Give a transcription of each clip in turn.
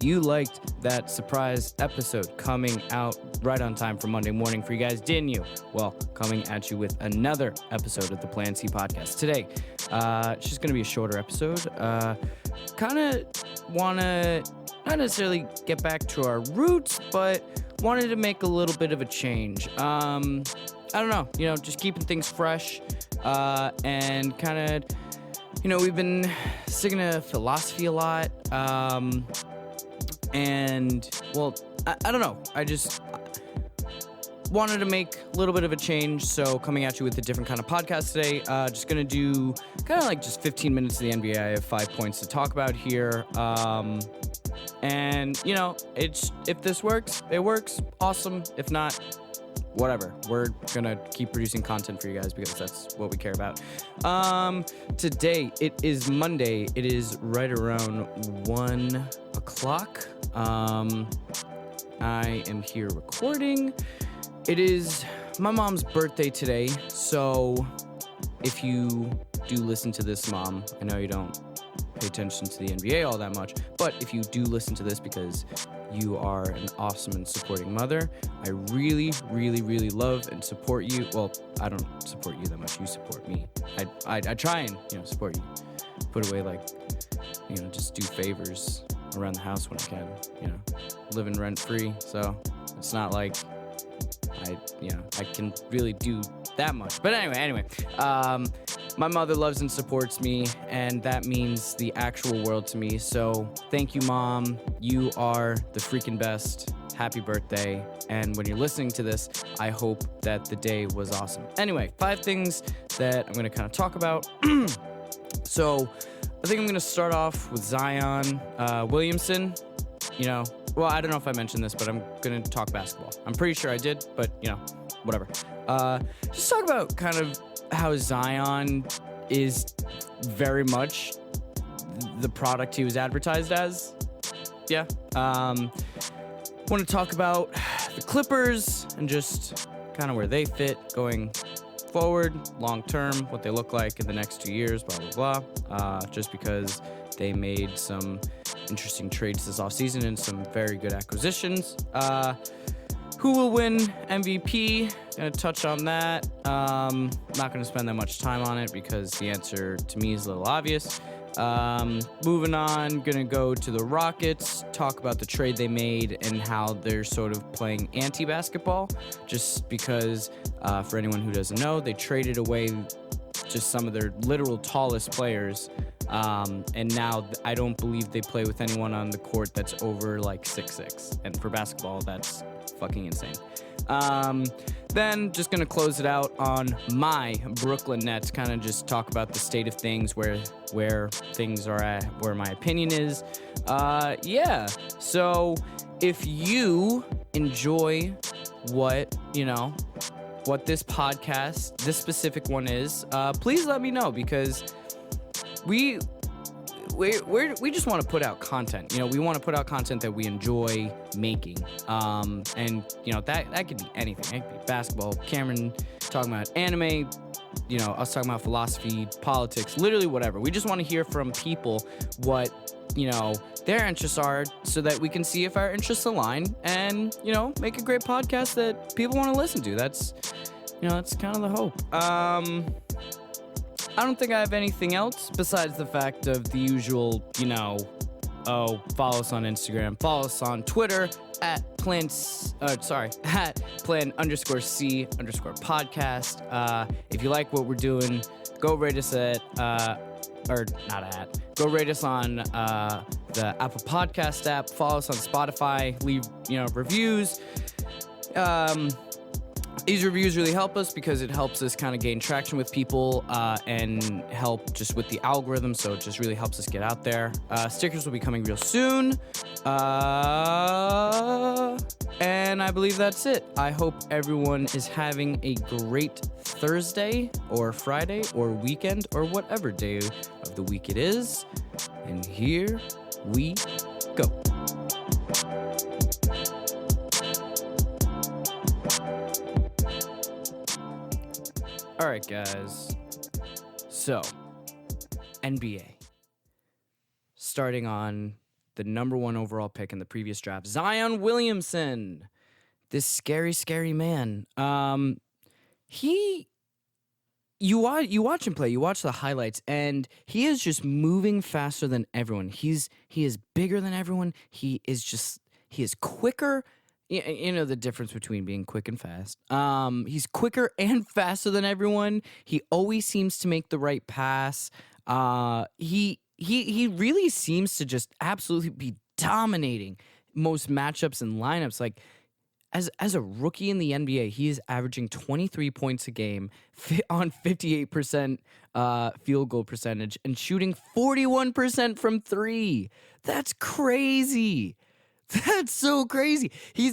You liked that surprise episode coming out right on time for Monday morning for you guys, didn't you? Well, coming at you with another episode of the Plan C podcast. Today, it's just going to be a shorter episode. Kind of want to not necessarily get back to our roots, but wanted to make a little bit of a change. I don't know, just keeping things fresh and kind of, we've been sticking to philosophy a lot. And, well, I don't know. I just wanted to make a little bit of a change. So coming at you with a different kind of podcast today. Just going to do kind of like just 15 minutes of the NBA. I have 5 points to talk about here. And, if this works, it works. Awesome. If not, whatever. We're going to keep producing content for you guys because that's what we care about. Today, it is Monday. It is right around 1 o'clock. I am here recording. It is my mom's birthday today, so if you do listen to this, Mom, I know you don't pay attention to the NBA all that much, but if you do listen to this because you are an awesome and supporting mother, I really, really, really love and support you. Well, I don't support you that much. You support me. I try and, support you. Put away, just do favors around the house when I can, living rent free. So it's not like I can really do that much. But anyway, my mother loves and supports me, and that means the actual world to me. So thank you, Mom. You are the freaking best. Happy birthday. And when you're listening to this, I hope that the day was awesome. Anyway, 5 things that I'm going to kind of talk about. So I think I'm going to start off with Zion Williamson. Well, I don't know if I mentioned this, but I'm going to talk basketball. I'm pretty sure I did, but, whatever. Just talk about kind of how Zion is very much the product he was advertised as. Yeah. Want to talk about the Clippers and just kind of where they fit going forward, long term, what they look like in the next 2 years, blah, blah, blah. Just because they made some interesting trades this offseason and some very good acquisitions. Who will win MVP? Gonna touch on that. Not gonna spend that much time on it because the answer to me is a little obvious. Moving on, gonna go to the Rockets, talk about the trade they made and how they're sort of playing anti-basketball, just because, for anyone who doesn't know, they traded away just some of their literal tallest players, and now I don't believe they play with anyone on the court that's over 6'6", and for basketball, that's fucking insane. Then just gonna close it out on my Brooklyn Nets, kind of just talk about the state of things, where things are at, where my opinion is. So if you enjoy what this podcast, this specific one is, please let me know, because we just want to put out content. We want to put out content that we enjoy making. And that could be anything. It could be basketball, Cameron talking about anime, us talking about philosophy, politics, literally whatever. We just want to hear from people what, their interests are, so that we can see if our interests align and, make a great podcast that people want to listen to. That's kind of the hope. I don't think I have anything else besides the fact of the usual, follow us on Instagram, follow us on Twitter at plan_C_podcast. If you like what we're doing, go rate us go rate us on the Apple Podcast app, follow us on Spotify, leave, reviews. These reviews really help us because it helps us kind of gain traction with people and help just with the algorithm, so it just really helps us get out there. Stickers will be coming real soon. And I believe that's it. I hope everyone is having a great Thursday or Friday or weekend or whatever day of the week it is. And here we go. All right, guys. So, NBA. Starting on the number 1 overall pick in the previous draft, Zion Williamson. This scary, scary man. You watch him play, you watch the highlights, and he is just moving faster than everyone. He is bigger than everyone. He is quicker. You know the difference between being quick and fast. He's quicker and faster than everyone. He always seems to make the right pass. He really seems to just absolutely be dominating most matchups and lineups. Like, as a rookie in the NBA, he is averaging 23 points a game on 58% field goal percentage and shooting 41% from 3. That's crazy. That's so crazy. He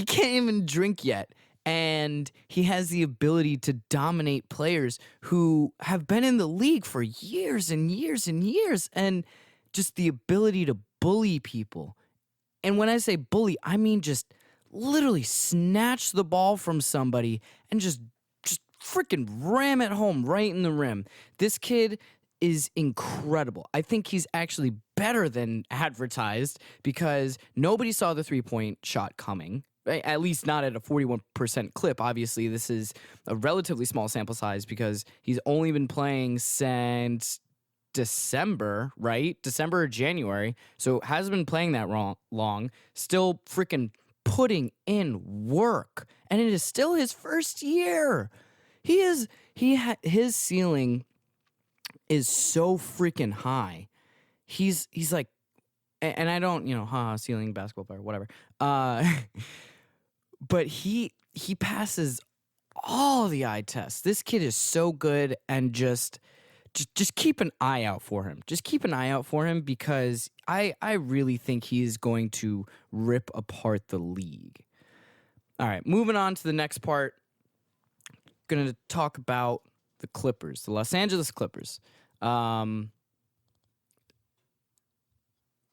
can't even drink yet, and he has the ability to dominate players who have been in the league for years and years and years, and just the ability to bully people. And when I say bully, I mean just literally snatch the ball from somebody and just freaking ram it home right in the rim. This kid is incredible. I think he's actually better than advertised because nobody saw the 3-point shot coming, right? At least not at a 41% clip. Obviously, this is a relatively small sample size because he's only been playing since December, right? December or January. So hasn't been playing that long. Still freaking putting in work, and it is still his first year. His ceiling is so freaking high. He's like, and I don't, ceiling basketball player, whatever. But he passes all the eye tests. This kid is so good, and just keep an eye out for him. Just keep an eye out for him because I really think he's going to rip apart the league. All right, moving on to the next part. Going to talk about the Clippers, the Los Angeles Clippers.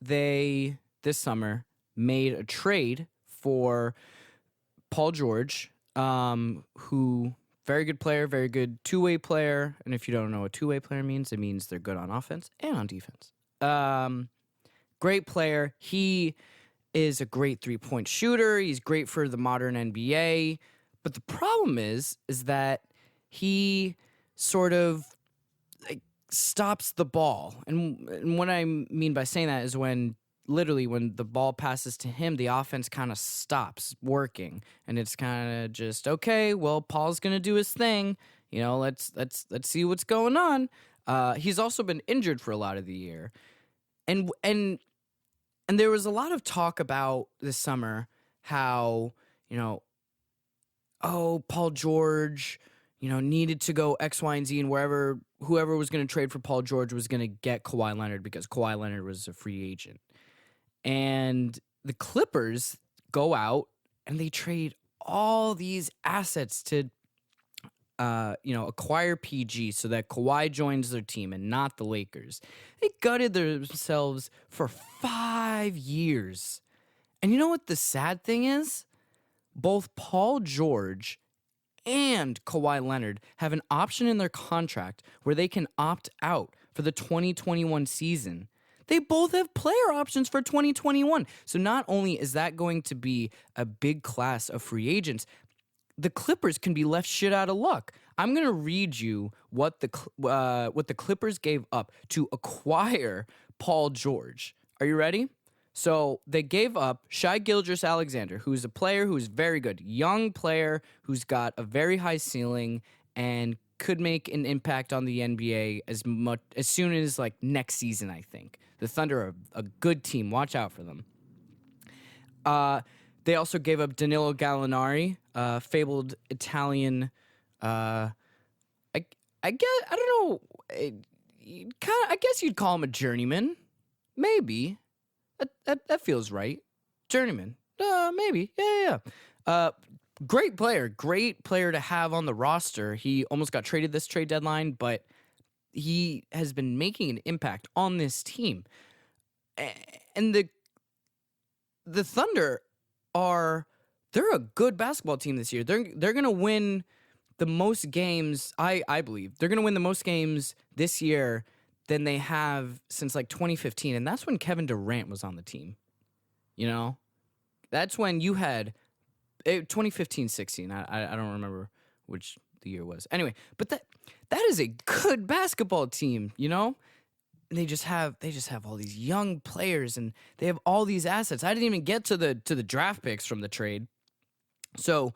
They, this summer, made a trade for Paul George, who... very good player, very good two-way player. And if you don't know what two-way player means, it means they're good on offense and on defense. Great player. He is a great three-point shooter. He's great for the modern NBA. But the problem is that he sort of stops the ball. And what I mean by saying that is when the ball passes to him, the offense kind of stops working, and it's kind of just, okay, well, Paul's gonna do his thing. Let's see what's going on. He's also been injured for a lot of the year, and there was a lot of talk about this summer how Paul George needed to go X, Y, and Z, and whoever was going to trade for Paul George was going to get Kawhi Leonard because Kawhi Leonard was a free agent. And the Clippers go out and they trade all these assets to, acquire PG so that Kawhi joins their team and not the Lakers. They gutted themselves for 5 years. And you know what the sad thing is? Both Paul George and Kawhi Leonard have an option in their contract where they can opt out for the 2021 season. They both have player options for 2021. So not only is that going to be a big class of free agents, the Clippers can be left shit out of luck. I'm going to read you what the Clippers gave up to acquire Paul George. Are you ready? So they gave up Shai Gilgeous-Alexander, who's a player who's very good, young player who's got a very high ceiling and could make an impact on the NBA as soon as next season. I think the Thunder are a good team. Watch out for them. They also gave up Danilo Gallinari, fabled Italian. I don't know. I guess you'd call him a journeyman, maybe. That feels right. Journeyman. Maybe. Yeah. Great player to have on the roster. He almost got traded this trade deadline, but he has been making an impact on this team. And the Thunder they're a good basketball team this year. They're going to win the most games, I believe. They're going to win the most games this year than they have since like 2015, and that's when Kevin Durant was on the team. You know, that's when you had 2015-16. I don't remember which the year was. Anyway, but that is a good basketball team. You know, and they just have all these young players, and they have all these assets. I didn't even get to the draft picks from the trade. So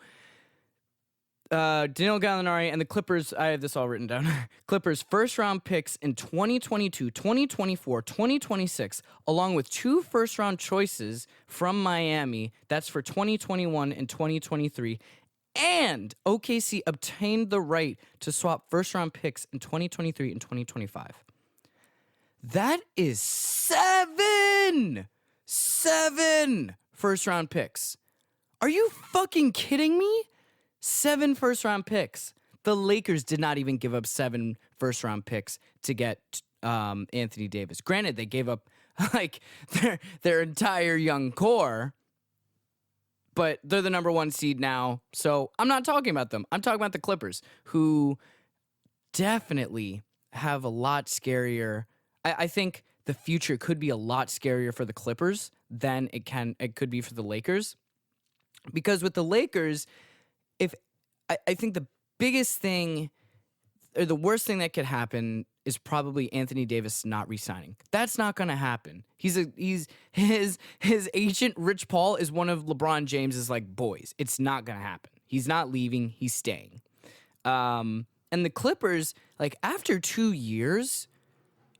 Danilo Gallinari and the Clippers, I have this all written down. Clippers first-round picks in 2022, 2024, 2026, along with 2 first-round choices from Miami. That's for 2021 and 2023. And OKC obtained the right to swap first-round picks in 2023 and 2025. That is 7 first-round picks. Are you fucking kidding me? 7 first-round picks. The Lakers did not even give up 7 first-round picks to get Anthony Davis. Granted, they gave up like their entire young core, but they're the number 1 seed now. So I'm not talking about them. I'm talking about the Clippers, who definitely have a lot scarier. I think the future could be a lot scarier for the Clippers than it could be for the Lakers, because with the Lakers, if I think the biggest thing or the worst thing that could happen is probably Anthony Davis not re-signing. That's not going to happen. His agent Rich Paul is one of LeBron James's like boys. It's not going to happen. He's not leaving. He's staying. And the Clippers, like after 2 years,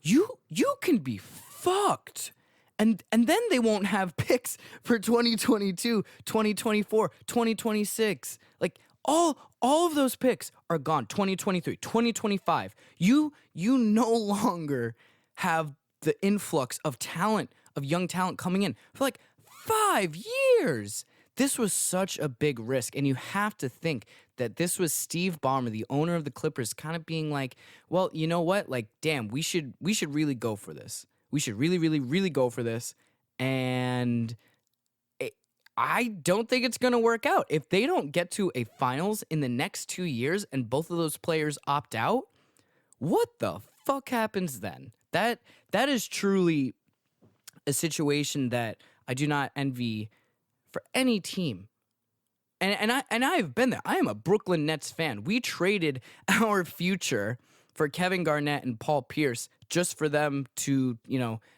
you can be fucked. And then they won't have picks for 2022, 2024, 2026. Like all of those picks are gone. 2023, 2025. You no longer have the influx of talent, of young talent coming in for like 5 years. This was such a big risk, and you have to think that this was Steve Ballmer, the owner of the Clippers, kind of being like, well, you know what? Like, damn, we should really go for this. We should really, really, really go for this. And I don't think it's going to work out. If they don't get to a finals in the next 2 years and both of those players opt out, what the fuck happens then? That is truly a situation that I do not envy for any team. And I've been there. I am a Brooklyn Nets fan. We traded our future for Kevin Garnett and Paul Pierce just for them to,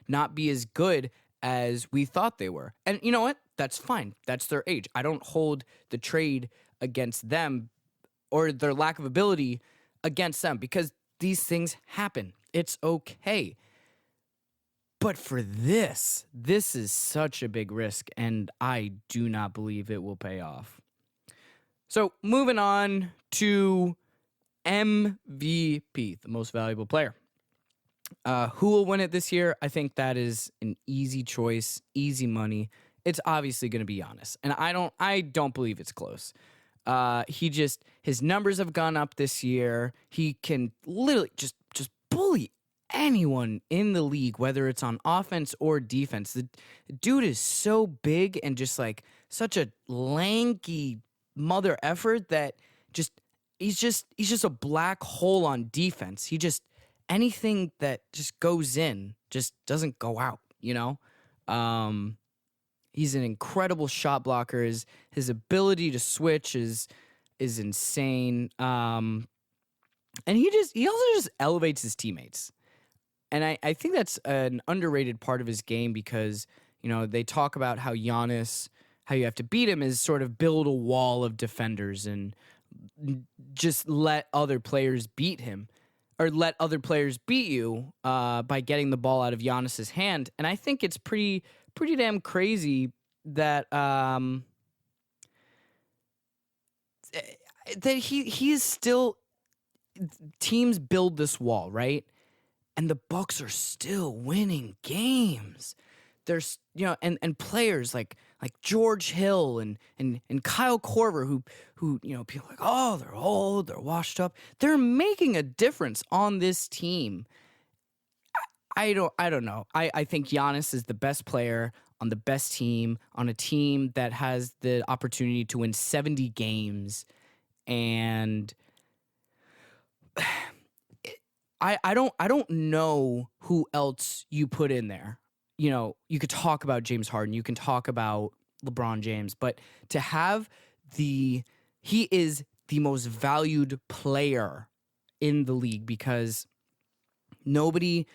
not be as good as we thought they were. And you know what? That's fine. That's their age. I don't hold the trade against them or their lack of ability against them, because these things happen. It's okay. But for this is such a big risk, and I do not believe it will pay off. So moving on to MVP, the most valuable player. Who will win it this year? I think that is an easy choice, easy money. It's obviously going to be Giannis, and I don't believe it's close. His numbers have gone up this year. He can literally just bully anyone in the league, whether it's on offense or defense. The dude is so big and just like such a lanky mother effort that he's just a black hole on defense. Anything that just goes in just doesn't go out, He's an incredible shot blocker. His ability to switch is insane. And he also just elevates his teammates. And I think that's an underrated part of his game, because, they talk about how Giannis, how you have to beat him is sort of build a wall of defenders and just let other players beat him, or let other players beat you by getting the ball out of Giannis's hand. And I think it's pretty damn crazy that that he is still, teams build this wall, right? And the Bucks are still winning games. There's and players like George Hill and Kyle Korver who people are like, oh, they're old, they're washed up. They're making a difference on this team. I don't know. I think Giannis is the best player on the best team, on a team that has the opportunity to win 70 games. And I don't know who else you put in there. You know, you could talk about James Harden, you can talk about LeBron James, but to have he is the most valued player in the league because nobody,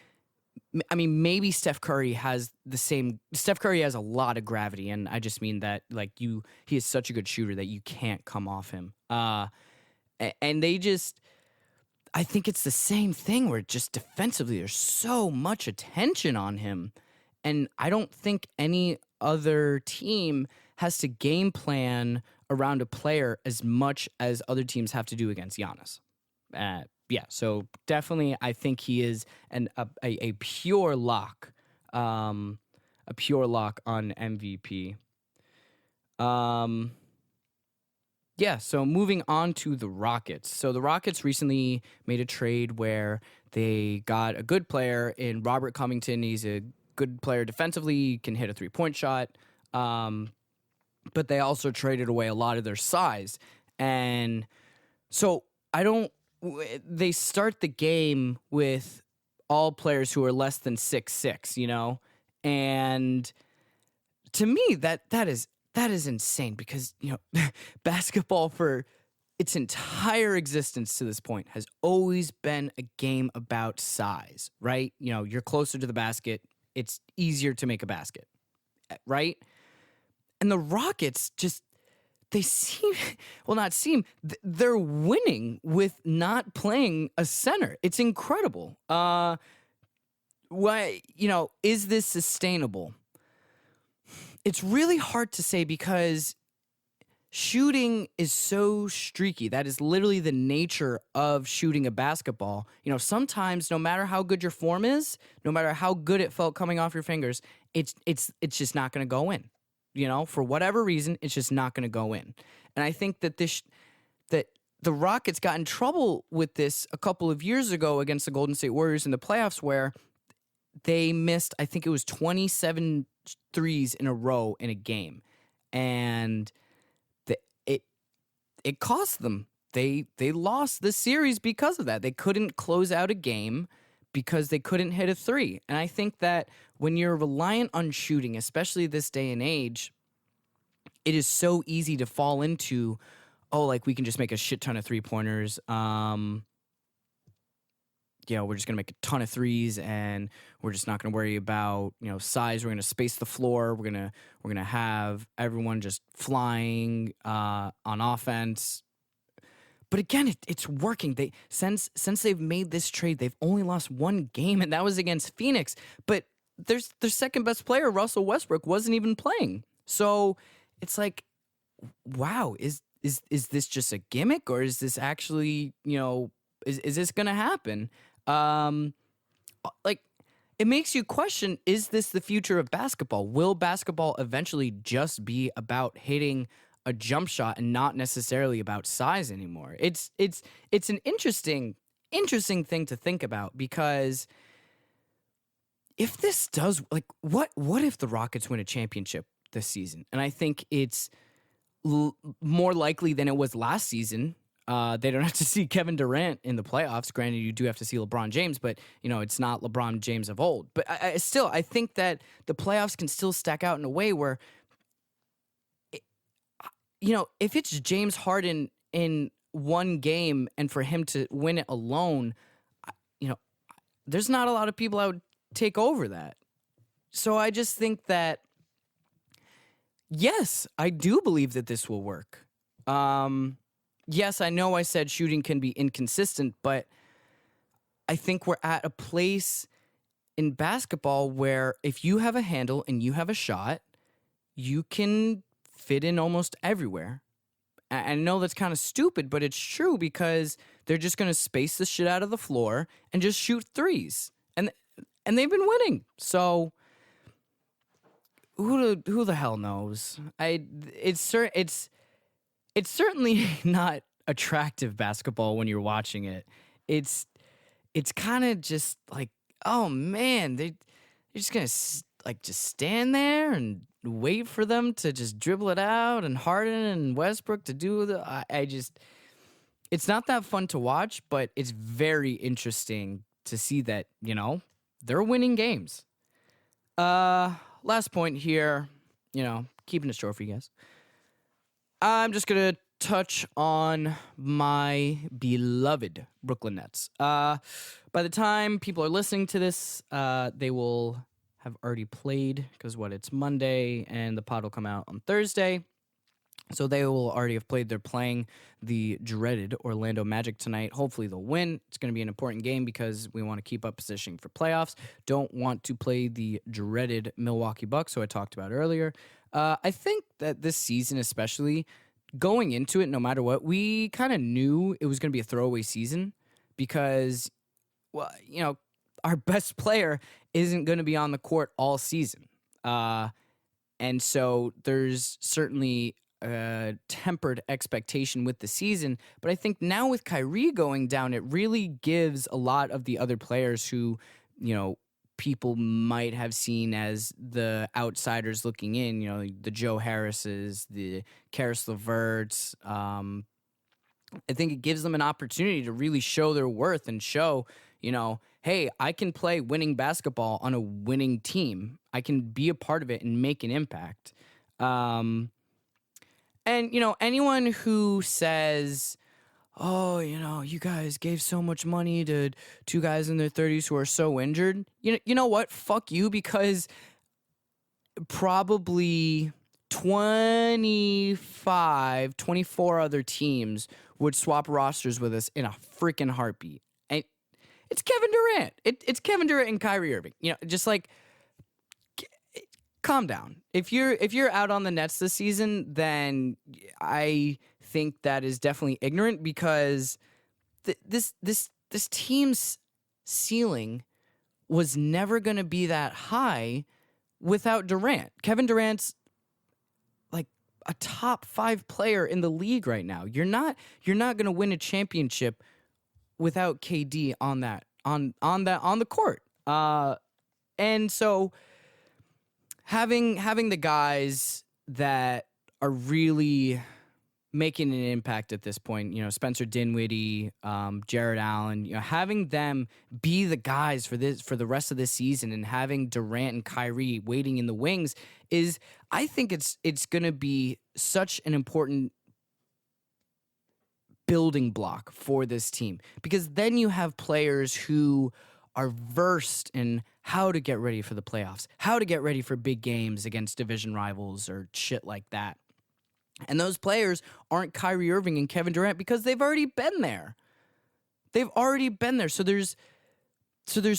I mean, maybe Steph Curry has the same. Steph Curry has a lot of gravity, and I just mean that he is such a good shooter that you can't come off him. And they just, I think it's the same thing where just defensively there's so much attention on him, and I don't think any other team has to game plan around a player as much as other teams have to do against Giannis. Yeah, so definitely, I think he is a pure lock, a pure lock on MVP. Yeah, so moving on to the Rockets. So the Rockets recently made a trade where they got a good player in Robert Covington. He's a good player defensively, can hit a three-point shot, but they also traded away a lot of their size, and so they start the game with all players who are less than 6'6", you know? And to me, that is insane because, you know, basketball for its entire existence to this point has always been a game about size, right? You know, you're closer to the basket, it's easier to make a basket, right? And the Rockets just, they're winning with not playing a center. It's incredible. Is this sustainable? It's really hard to say because shooting is so streaky. That is literally the nature of shooting a basketball. You know, sometimes no matter how good your form is, no matter how good it felt coming off your fingers, it's just not going to go in. You know, for whatever reason, it's just not going to go in. And I think that that the Rockets got in trouble with this a couple of years ago against the Golden State Warriors in the playoffs where they missed, I think it was 27 threes in a row in a game. And it cost them. They lost the series because of that. They couldn't close out a game because they couldn't hit a three. And I think that when you're reliant on shooting, especially this day and age, it is so easy to fall into, we can just make a shit ton of three-pointers. We're just going to make a ton of threes and we're just not going to worry about, size. We're going to space the floor. We're going to have everyone just flying on offense. But again, it's working. Since they've made this trade, they've only lost one game, and that was against Phoenix. But their second best player, Russell Westbrook, wasn't even playing. So it's like, wow, is this just a gimmick, or is this actually, is this gonna happen? It makes you question: is this the future of basketball? Will basketball eventually just be about hitting a jump shot and not necessarily about size anymore? It's an interesting thing to think about, because if this does, what if the Rockets win a championship this season? And I think it's more likely than it was last season. They don't have to see Kevin Durant in the playoffs. Granted, you do have to see LeBron James, but it's not LeBron James of old. But I think that the playoffs can still stack out in a way where, if it's James Harden in one game and for him to win it alone, there's not a lot of people I would take over that. So I just think that, yes, I do believe that this will work. Yes, I know I said shooting can be inconsistent, but I think we're at a place in basketball where if you have a handle and you have a shot, you can fit in almost everywhere. I know that's kind of stupid, but it's true, because they're just going to space the shit out of the floor and just shoot threes. And they've been winning. So who the hell knows? It's certainly not attractive basketball when you're watching it. It's kind of just like, oh man, they're just going to just stand there and wait for them to just dribble it out, and Harden and Westbrook to do it's not that fun to watch, but it's very interesting to see that, they're winning games. Last point here, keeping it short for you guys. I'm just going to touch on my beloved Brooklyn Nets. By the time people are listening to this, they will have already played because it's Monday and the pod will come out on Thursday. So they will already have played. They're playing the dreaded Orlando Magic tonight. Hopefully they'll win. It's going to be an important game because we want to keep up positioning for playoffs. Don't want to play the dreaded Milwaukee Bucks, who I talked about earlier. I think that this season especially, going into it, no matter what, we kind of knew it was going to be a throwaway season because, our best player isn't going to be on the court all season. And so there's certainly tempered expectation with the season, but I think now with Kyrie going down, it really gives a lot of the other players who, people might have seen as the outsiders looking in, the Joe Harrises, the Karis LeVerts. I think it gives them an opportunity to really show their worth and show, hey, I can play winning basketball on a winning team. I can be a part of it and make an impact. And, anyone who says, oh, you guys gave so much money to two guys in their 30s who are so injured, you know what? Fuck you, because probably 24 other teams would swap rosters with us in a freaking heartbeat. And it's Kevin Durant. It's Kevin Durant and Kyrie Irving. Just like, calm down. If you're out on the Nets this season, then I think that is definitely ignorant because this team's ceiling was never going to be that high without Durant. Kevin Durant's like a top 5 player in the league right now. You're not going to win a championship without KD on the court. And so having the guys that are really making an impact at this point, Spencer Dinwiddie, Jared Allen, having them be the guys for the rest of this season, and having Durant and Kyrie waiting in the wings I think it's going to be such an important building block for this team, because then you have players who are versed in how to get ready for the playoffs, how to get ready for big games against division rivals or shit like that. And those players aren't Kyrie Irving and Kevin Durant because they've already been there. So there's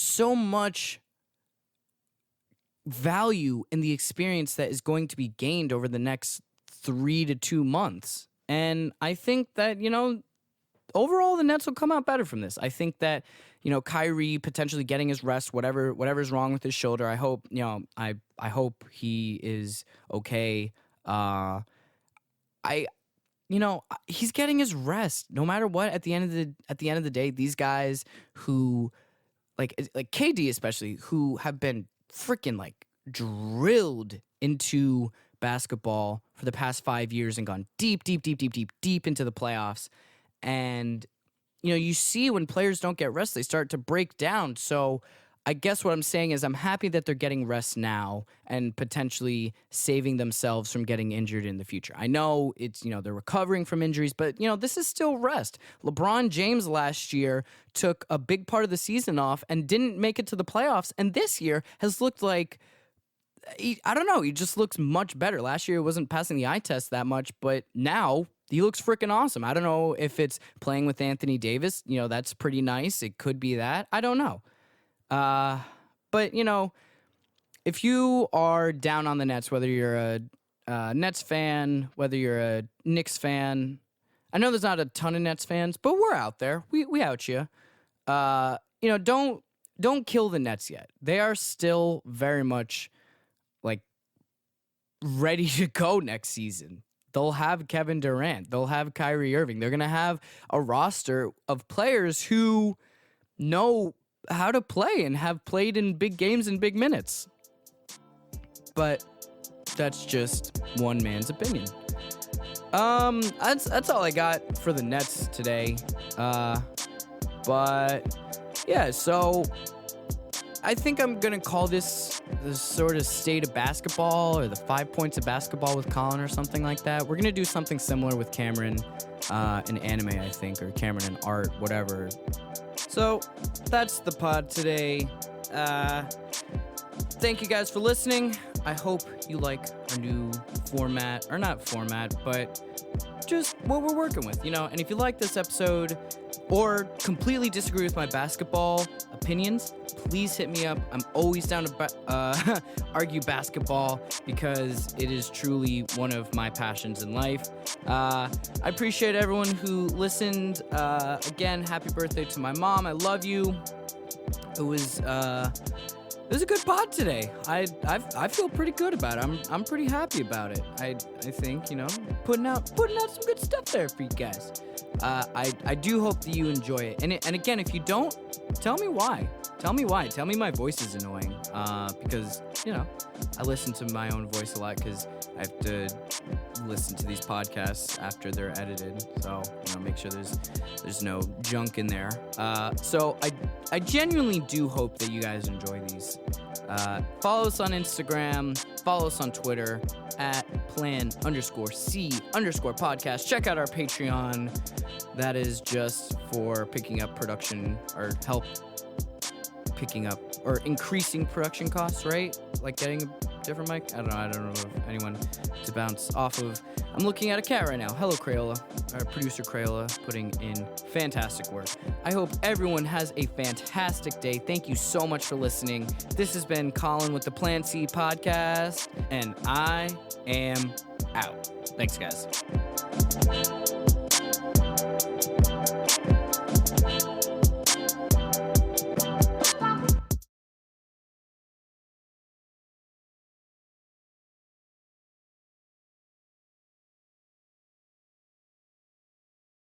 so much value in the experience that is going to be gained over the next 3 to 2 months. And I think that, overall the Nets will come out better from this. I think that, Kyrie potentially getting his rest, whatever's wrong with his shoulder. I hope, I hope he is okay. He's getting his rest no matter what. At the end of the day, these guys who like KD especially, who have been freaking like drilled into basketball for the past 5 years and gone deep into the playoffs. And you see when players don't get rest, they start to break down. So I guess what I'm saying is I'm happy that they're getting rest now and potentially saving themselves from getting injured in the future. I know it's, they're recovering from injuries, but, this is still rest. LeBron James last year took a big part of the season off and didn't make it to the playoffs. And this year has looked like, he just looks much better. Last year it wasn't passing the eye test that much, but now he looks freaking awesome. I don't know if it's playing with Anthony Davis. That's pretty nice. It could be that. I don't know. But, if you are down on the Nets, whether you're a Nets fan, whether you're a Knicks fan, I know there's not a ton of Nets fans, but we're out there. We out you. Don't kill the Nets yet. They are still very much like ready to go next season. They'll have Kevin Durant. They'll have Kyrie Irving. They're going to have a roster of players who know how to play and have played in big games and big minutes. But that's just one man's opinion. That's all I got for the Nets today. But yeah, so I think I'm gonna call this the sort of state of basketball or the 5 points of basketball with Colin or something like that. We're gonna do something similar with Cameron in anime, I think, or Cameron in art, whatever. So that's the pod today. Thank you guys for listening. I hope you like our new format, or not format, but just what we're working with, And if you like this episode or completely disagree with my basketball opinions, please hit me up. I'm always down to argue basketball because it is truly one of my passions in life. I appreciate everyone who listened. Again, happy birthday to my mom. I love you. It was a good pod today. I feel pretty good about it. I'm pretty happy about it. I think, putting out some good stuff there for you guys. I do hope that you enjoy it. And again, if you don't, tell me why. Tell me why. Tell me my voice is annoying. Because, I listen to my own voice a lot because I have to listen to these podcasts after they're edited. So, make sure there's no junk in there. So I genuinely do hope that you guys enjoy these. Follow us on Instagram. Follow us on Twitter at plan_C_podcast. Check out our Patreon. That is just for picking up production or help picking up or increasing production costs, right? Like getting a different mic. I don't know if anyone to bounce off of. I'm looking at a cat right now. Hello, Crayola. Our producer Crayola putting in fantastic work. I hope everyone has a fantastic day. Thank you so much for listening. This has been Colin with the Plan C podcast, and I am out. Thanks, guys.